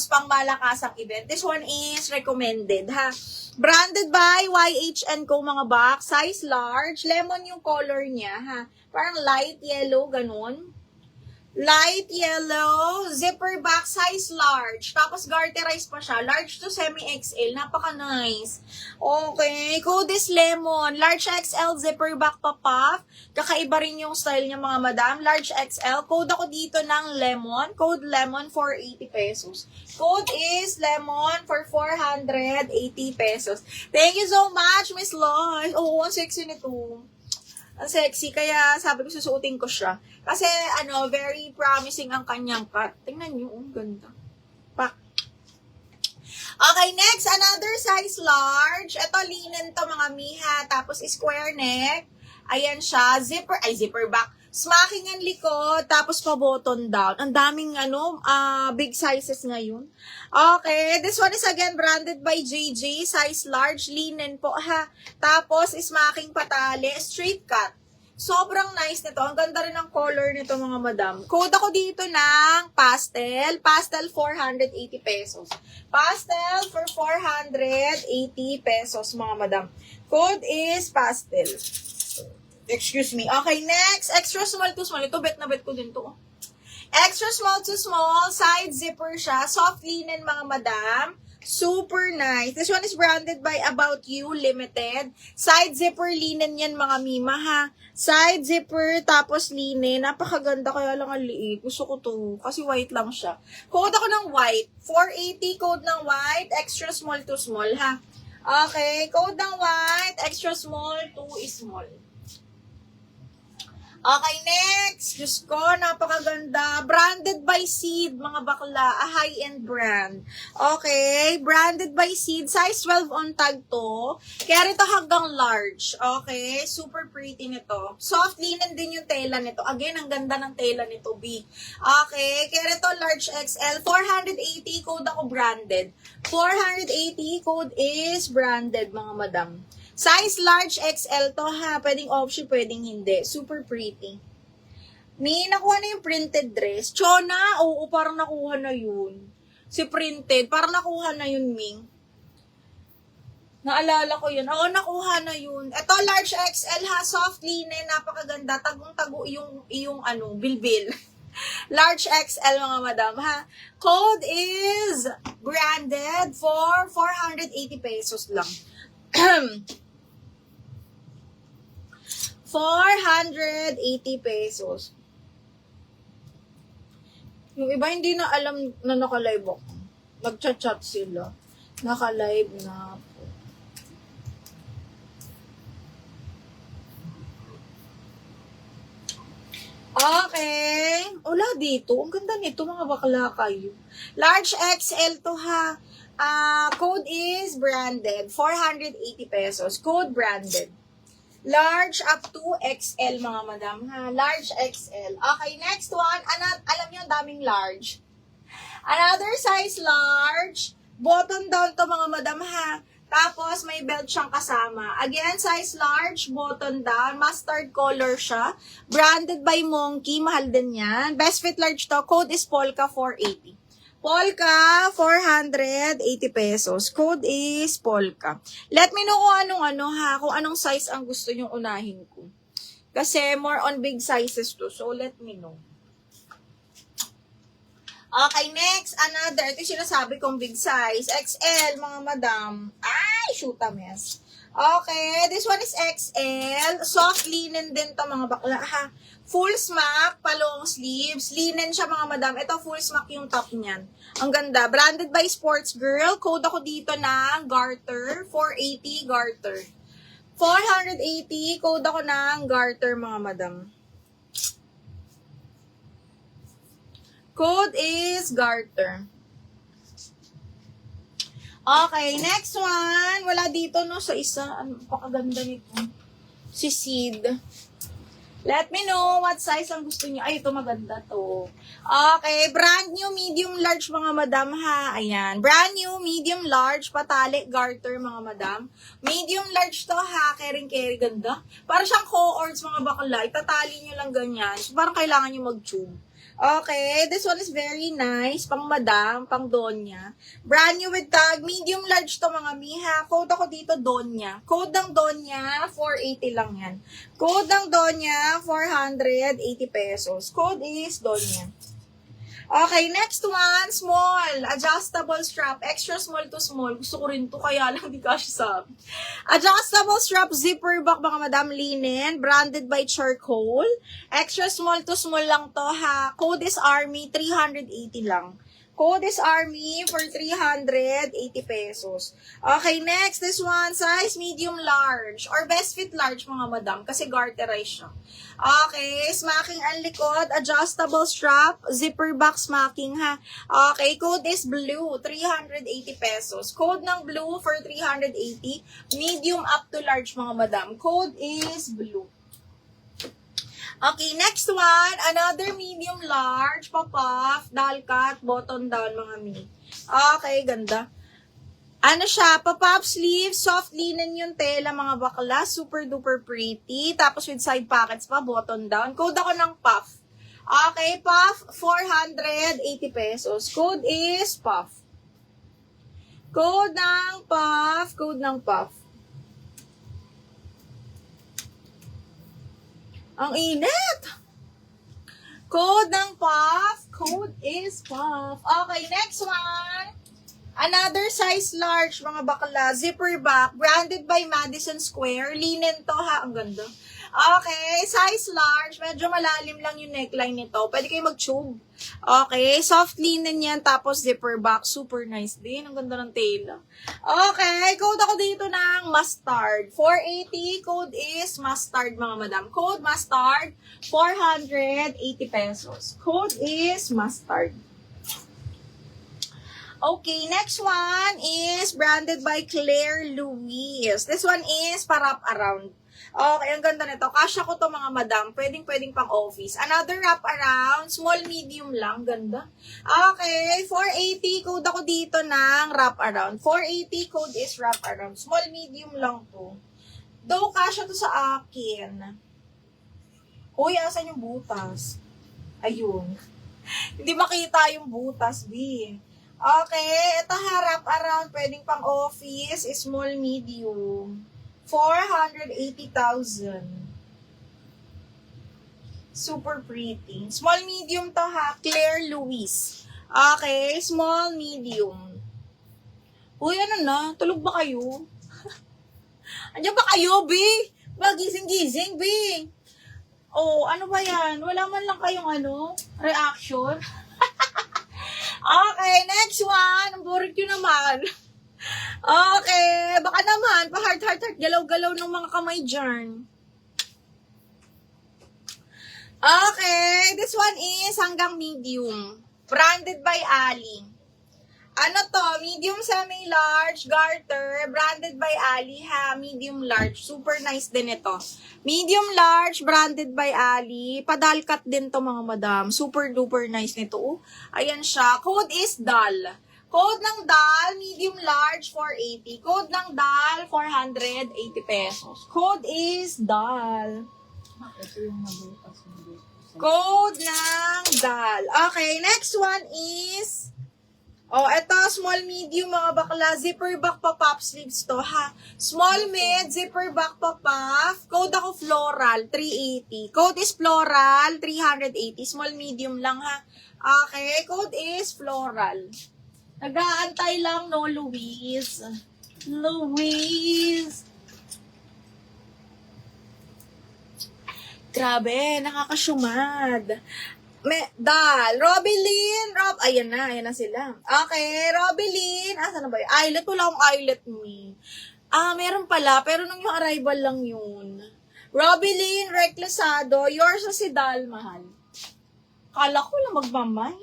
Tapos, pang malakasang event. This one is recommended, ha? Branded by YH & Co. mga box. Size large. Lemon yung color niya, ha? Parang light yellow, ganun. Light yellow, zipper back, size large. Tapos garterized pa siya. Large to semi-XL. Napaka-nice. Okay. Code is lemon. Large XL, zipper back pa puff. Kakaiba rin yung style niya mga madam. Large XL. Code ako dito ng lemon. Code lemon for 80 pesos. Code is lemon for 480 pesos. Thank you so much, Miss Loy. Oo, ang sexy nito. Ang sexy, kaya sabi ko susuotin ko siya. Kasi, very promising ang kanyang cut. Tingnan nyo, ganda. Pak. Okay, next, another size large. Ito, linen to mga miha. Tapos, square neck. Ayan siya. Zipper back. Smacking ang likod. Tapos, pa-button down. Ang daming, big sizes ngayon. Okay, this one is again branded by JJ. Size large. Linen po, ha. Tapos, smacking patali. Straight cut. Sobrang nice nito. Ang ganda rin ng color nito mga madam. Code ako dito ng pastel. Pastel 480 pesos. Pastel for 480 pesos mga madam. Code is pastel. Excuse me. Okay, next. Extra small to small. Ito, bet na bet ko din to. Extra small to small. Side zipper siya. Soft linen mga madam. Super nice. This one is branded by About You Limited. Side zipper linen yan mga mima ha. Side zipper tapos linen. Napakaganda kaya lang ang liit. Gusto ko to. Kasi white lang siya. Code ako ng white. 480 code ng white. Extra small to small ha. Okay. Code ng white. Extra small to small. Okay, next. Diyos ko, napakaganda. Branded by Seed, mga bakla. A high-end brand. Okay, branded by Seed. Size 12 on tag to. Kaya rito hanggang large. Okay, super pretty nito. Soft linen din yung tela nito. Again, ang ganda ng tela nito, B. Okay, kaya rito large XL. 480, code ako branded. 480, code is branded, mga madam. Size large XL to ha. Pwedeng option, pwedeng hindi. Super pretty. Ni, nakuha na yung printed dress. Chona, oo, parang nakuha na yun. Si printed, parang nakuha na yun, Ming. Naalala ko yun. Oo, nakuha na yun. Ito, large XL ha. Soft linen, napakaganda. Tagong-tago yung bilbil. Large XL mga madam ha. Code is branded for 480 pesos lang. 480 pesos. Yung iba hindi na alam na naka-live ako. Nag-chat-chat sila. Naka-live na po. Okay. Wala dito. Ang ganda nito mga bakla kayo. Large XL to ha. Code is branded. 480 pesos. Code branded. Large up to XL mga madam ha. Large XL. Okay, next one. Alam niyo, daming large. Another size large. Button down to mga madam ha. Tapos may belt siyang kasama. Again, size large, button down. Mustard color siya. Branded by Monkey. Mahal din yan. Best fit large to. Code is Polka 480. Polka, 480 pesos. Code is Polka. Let me know kung anong size ang gusto nyong unahin ko. Kasi more on big sizes to. So, let me know. Okay, next. Another. Ito yung sinasabi kong big size. XL, mga madam. Ay, shoot a mess. Okay, this one is XL. Soft linen din to mga bakla ha. Full smack, palong sleeves. Linen siya mga madam. Ito full smack yung top niyan. Ang ganda. Branded by Sports Girl. Code ako dito ng garter. 480 garter. 480. Code ako ng garter mga madam. Code is garter. Okay, next one. Wala dito no sa isa. Ano, pakaganda nito. Si Seed. Let me know what size ang gusto niyo. Ay, ito maganda to. Okay, brand new medium large mga madam ha. Ayan, brand new medium large patali garter mga madam. Medium large to ha, caring ganda. Para siyang co-ords mga bakla. Itatali niyo lang ganyan. So, parang kailangan niyo mag-tube. Okay, this one is very nice. Pang madam, pang donya. Brand new with tag. Medium large to mga miha. Code ako dito, donya. Code ng donya, 480 lang yan. Code ng donya, 480 pesos. Code is donya. Okay, next one, small. Adjustable strap. Extra small to small. Gusto ko rin to, kaya lang di kasi sabi. Adjustable strap, zipper back, mga madam, linen. Branded by Charcoal. Extra small to small lang to, ha. Code is Army, 380 lang. Code is Army for 380 pesos. Okay, next, this one, size medium large. Or best fit large, mga madam, kasi garterize siya. Okay, smacking ang likod, adjustable strap, zipper back smacking, ha. Okay, code is blue, 380 pesos. Code ng blue for 380, medium up to large, mga madam. Code is blue. Okay, next one, another medium large, pop-off, dalkat, button down, mga mi. Okay, ganda. Ano siya, pop-up sleeve, soft linen yung tela, mga bakla, super duper pretty. Tapos with side pockets pa, button down. Code ako ng puff. Okay, puff, 480 pesos. Code is puff. Code ng puff, code ng puff. Ang init! Code ng puff, code is puff. Okay, next one. Another size large, mga bakla, zipper back, branded by Madison Square. Linen to, ha. Ang ganda. Okay, size large. Medyo malalim lang yung neckline nito. Pwede kayo mag-tube. Okay, soft linen yan, tapos zipper back. Super nice din. Ang ganda ng tela. Okay, code ako dito ng mustard. 480, code is mustard, mga madam. Code mustard, 480 pesos. Code is mustard. Okay, next one is branded by Claire Louise. This one is pa-wrap around. Okay, ang ganda nito. Kasya ko to, mga madam. Pwedeng pang office. Another wrap around. Small, medium lang. Ganda. Okay, 480. Code ako dito ng wrap around. 480, code is wrap around. Small, medium lang to. Though, kasya to sa akin. Uy, asan yung butas? Ayun. Hindi makita yung butas, B. Okay, ito harap around, pwedeng pang office, small, medium. 480,000. Super pretty. Small, medium to, ha. Claire Louise. Okay, small, medium. Uy, ano na? Tulog ba kayo? Andiyan ba kayo, B? Gising-gising, B. Oh, ano ba yan? Wala man lang kayong reaction? Okay, next one. Ang boring nyo naman. Okay, baka naman, pa-heart, galaw-galaw ng mga kamay dyan. Okay, this one is hanggang medium. Branded by Ali. Ano to? Medium, semi-large, garter. Branded by Ali, ha? Medium, large. Super nice din ito. Medium, large, branded by Ali. Padalkat din to, mga madam. Super duper nice nito. Oh, ayan siya. Code is DAL. Code ng DAL, medium, large, 480. Code ng DAL, 480 pesos. Code is DAL. Ito yung nabutas. Code ng DAL. Okay, next one is... Oh, eto, small, medium, mga bakla. Zipper back pa pop sleeves to, ha. Small, mid, zipper back pa puff. Code ako floral, 380. Code is floral, 380. Small, medium lang, ha. Okay, code is floral. Nag-aantay lang, no, Louise. Louise. Grabe, nakakasyumad. Dal. Robilyn. Ayan na sila. Okay, Robilyn. Saan na ba yun? Eyelet. Wala akong eyelet, me. Meron pala. Pero nung yung arrival lang yun. Robilyn, Recklessado. Yours na si Dal, mahal. Kala ko lang magmamay.